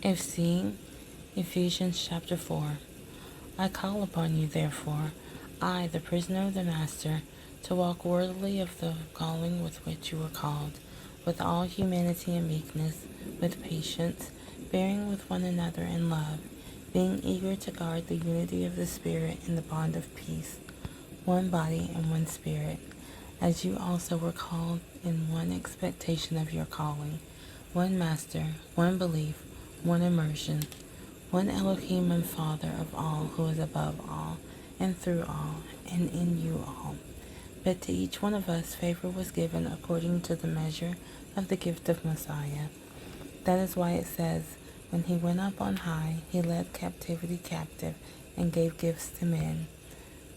Siyim, Ephesians Chapter 4. I call upon you, therefore, I, the prisoner of the Master, to walk worthily of the calling with which you were called, with all humanity and meekness, with patience, bearing with one another in love, being eager to guard the unity of the Spirit in the bond of peace, one body and one Spirit, as you also were called in one expectation of your calling, one Master, one belief, one immersion, one Elohim and Father of all, who is above all, and through all, and in you all. But to each one of us favor was given according to the measure of the gift of Messiah. That is why it says, when he went up on high, he led captivity captive and gave gifts to men.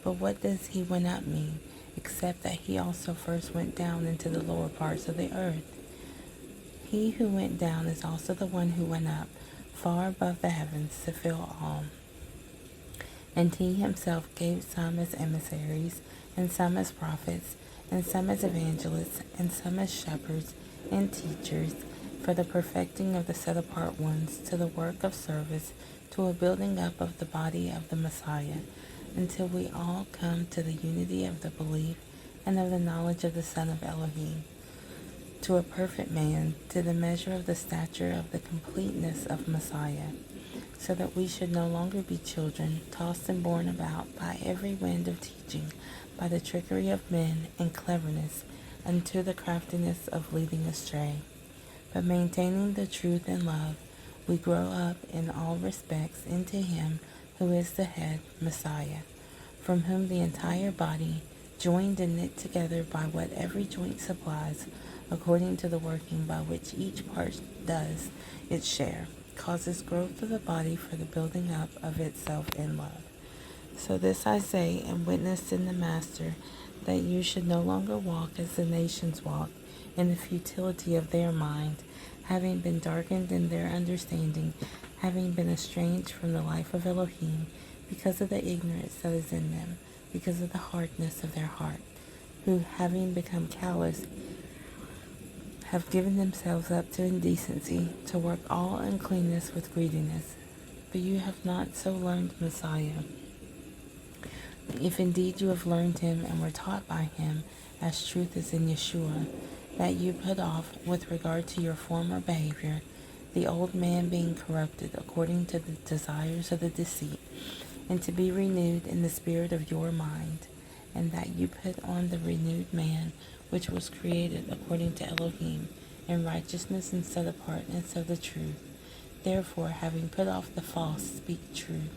But what does he went up mean, except that he also first went down into the lower parts of the earth? He who went down is also the one who went up far above the heavens to fill all. And he himself gave some as emissaries, and some as prophets, and some as evangelists, and some as shepherds and teachers, for the perfecting of the set-apart ones, to the work of service, to a building up of the body of the Messiah, until we all come to the unity of the belief and of the knowledge of the Son of Elohim, to a perfect man, to the measure of the stature of the completeness of Messiah, so that we should no longer be children, tossed and borne about by every wind of teaching, by the trickery of men and cleverness, unto the craftiness of leading astray. But maintaining the truth in love, we grow up in all respects into him who is the head, Messiah, from whom the entire body, joined and knit together by what every joint supplies, according to the working by which each part does its share, causes growth of the body for the building up of itself in love. So this I say and witness in the Master, that you should no longer walk as the nations walk, in the futility of their mind, having been darkened in their understanding, having been estranged from the life of Elohim, because of the ignorance that is in them, because of the hardness of their heart, who, having become callous, have given themselves up to indecency, to work all uncleanness with greediness. But you have not so learned Messiah. If indeed you have learned him and were taught by him, as truth is in Yeshua, that you put off, with regard to your former behavior, the old man being corrupted according to the desires of the deceit, and to be renewed in the spirit of your mind, and that you put on the renewed man, which was created according to Elohim, in righteousness and set apartness of the truth. Therefore, having put off the false, speak truth,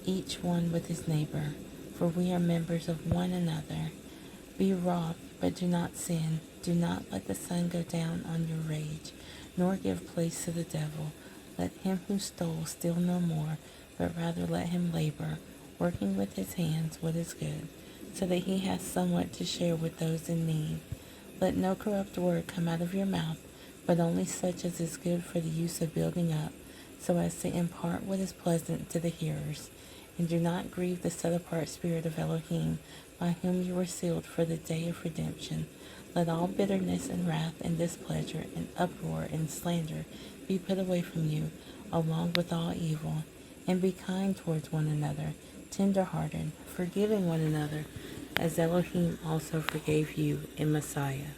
each one with his neighbor, for we are members of one another. Be wroth, but do not sin. Do not let the sun go down on your rage, nor give place to the devil. Let him who stole steal no more, but rather let him labor, working with his hands what is good, so that he has somewhat to share with those in need. Let no corrupt word come out of your mouth, but only such as is good for the use of building up, so as to impart what is pleasant to the hearers. And do not grieve the set-apart Spirit of Elohim, by whom you were sealed for the day of redemption. Let all bitterness and wrath and displeasure and uproar and slander be put away from you, along with all evil. And be kind towards one another, tender-hearted, forgiving one another, as Elohim also forgave you in Messiah.